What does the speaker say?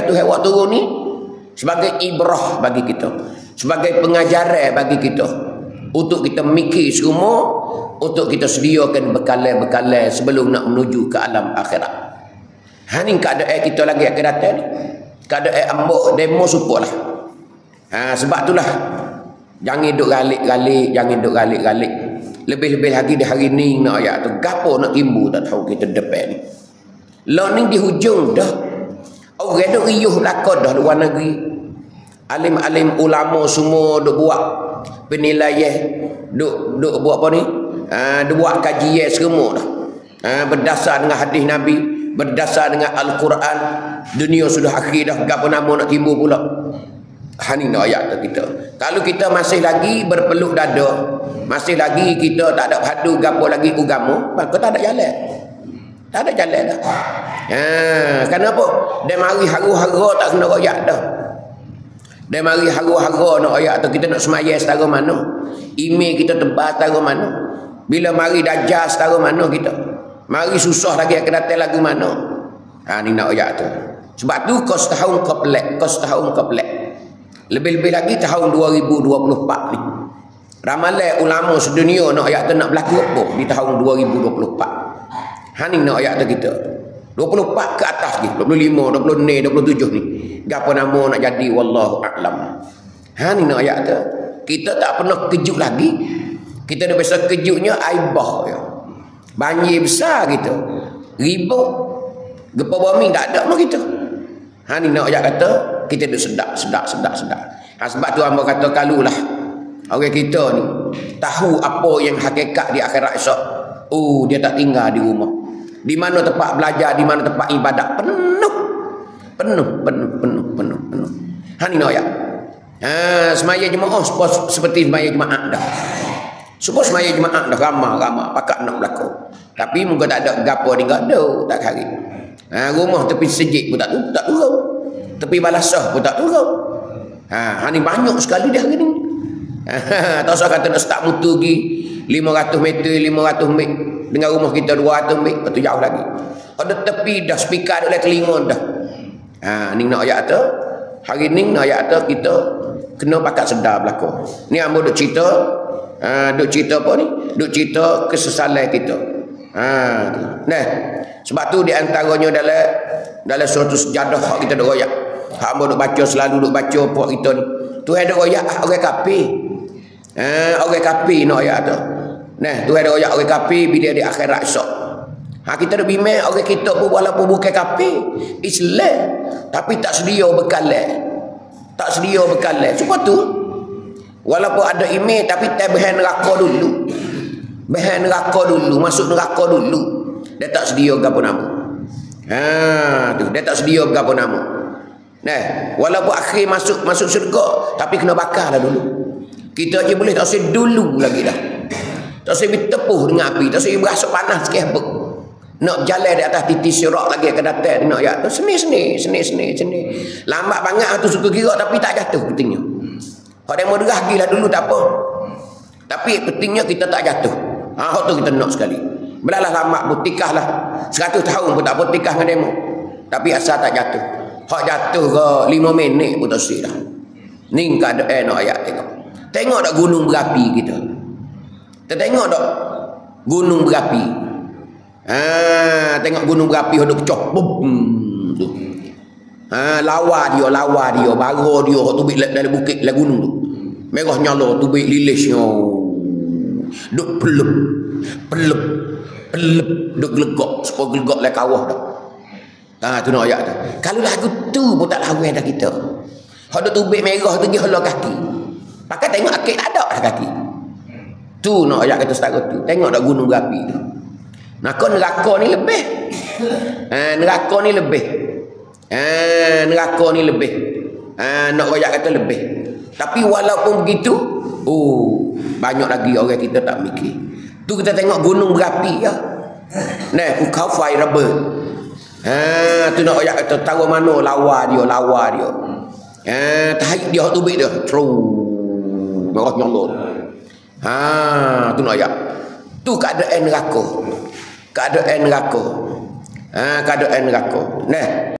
Tuhan waktu turun ni sebagai ibrah bagi kita, sebagai pengajaran bagi kita, untuk kita mikir semua, untuk kita sediakan bekalan-bekalan sebelum nak menuju ke alam akhirat. Ni keadaan kita lagi akan datang ni, keadaan ambok demo supalah. Sebab itulah jangan duk galik-galik, jangan duk galik-galik. Lebih-lebih lagi di hari ni nak ayat tu gapo nak timbul tak tahu kita depan ni. Lah ni di hujung dah. Orang duk riuh lakon dah luar negeri. Alim-alim ulama semua duk buat penilaian, duk buat apa ni? Duk buat kajian semua dah. Berdasar dengan hadis Nabi, berdasar dengan Al-Quran. Dunia sudah akhir dah, gapo nama nak timbul pula. Ni nak ayat tu kita. Kalau kita masih lagi berpeluk dada, masih lagi kita tak ada padu gapo lagi agama, maka tak ada jalan. Tak ada jalan dah. Kenapa? Dia mari haru-hara tak kena ayat dah. Dia mari haru-hara nak ayat tu, kita nak semaya setara mana? Email kita tebal setara mana? Bila mari dajjal setara mana kita? Mari susah lagi akan datang lagu mana? Ni nak ayat tu. Sebab tu kos tahun komplek. Lebih-lebih lagi tahun 2024 ni. Ramalan ulama sedunia nak ayat tu nak berlaku apa di tahun 2024. Ni nak ayat tu kita. 24 ke atas ni, 25, 26, 27 ni. Gapo nama nak jadi wallahu a'lam. Ni nak ayat tu. Kita tak pernah kejut lagi. Kita dah biasa kejutnya aibah ya. Banjir besar gitu. Ribut. Gempa bumi tak ada pun kita. Ni nak ayat kata kita duk sedap. Sebab tu hamba kata kalulah orang kita ni tahu apa yang hakikat di akhirat esok. Dia tak tinggal di rumah. Di mana tempat belajar, di mana tempat ibadat penuh. Ni nak ayat. Semaya jemaah seperti semaya jemaah dah. Supaya semaya jemaah dah ramah pakak nak berlaku. Tapi muka tak ada gapo ni enggak ada, tak hari. Rumah tepi sejik pun tak turun. Tepi balasah pun tak turun. Ni banyak sekali dah hari ni. Tak usah kata nak start mutu pergi 500 meter, 500 meter. Dengan rumah kita 200 meter, lepas tu jauh lagi. Ada tepi dah, speaker ada oleh telinga dah. Ni nak ayat tu. Hari ni nak ayat tu kita kena pakat sedar berlaku. Ni hamba duk cerita. Duk cerita apa ni? Duk cerita kesesalan kita. Nah, sebab tu di antaranya dalam suatu sejadah hak kita duk royak. Hak hamba duk baca selalu duk baca puak kita ni. Tuhan duk royak orang kafir. Orang kafir nak ayat tu. Nah, Tuhan duk royak orang kafir bila di akhirat esok. Kita duk bimbang orang kita pun walaupun bukan kafir, Islam, tapi tak sedia bekalan. Tak sedia bekalan. Sebab tu walaupun ada email tapi tak bahan neraka dulu. Bahan neraka dulu, masuk neraka dulu. Dia tak sedia gapo nama. Tu dia tak sedia gapo nama. Nah, walaupun akhir masuk syurga tapi kena bakarlah dulu. Kita je boleh tak usah dulu lagi dah. Tak usah bertepuh dengan api, tak usah berasa panas sikit apa. Nak berjalan di atas titis sirat lagi akan datang nak ya tu seni. Lambat banget tu suka kira tapi tak jatuh pentingnya. Kalau dia mau derah gilah dulu tak apa. Tapi pentingnya kita tak jatuh. Hak tu kita nak sekali. Belalah lambat pun tikahlah 100 tahun pun tak apa tikah dengan demo. Tapi asal tak jatuh. Hak jatuh ke 5 minit pun tak sih dah. Ni keadaan nak ayat tengok. Tengok tak gunung berapi kita. Kita tengok tak gunung berapi. Tengok gunung berapi hodok pecah. Tu. Lawa dia, bara dia hok tubik dalam bukit dalam gunung tu. Merah nyala tubik lilisnya. Duk pelep. Duk gelegak, supaya gelegak le kawah dah. Tu nak ayat tu. Kalau lagu tu pun tak lawan dah kita. Hok duk tubik merah tu dia hala kaki. Pakai tengok akik tak ada dah kaki. Tu nak ayat kata setara tu. Tengok dak gunung berapi tu. Maka neraka ni lebih. Neraka ni lebih. Neraka ni lebih. Nak royak kata lebih. Tapi walaupun begitu, banyak lagi orang kita tak mikir. Tu kita tengok gunung berapi ya. Nah, kau fire rubber. Tu nak royak kata tahu mana lawa dia. Tarik dia tubik dia. Merah nyolot. Tu nak royak. Tu keadaan neraka. Keadaan neraka. Nah.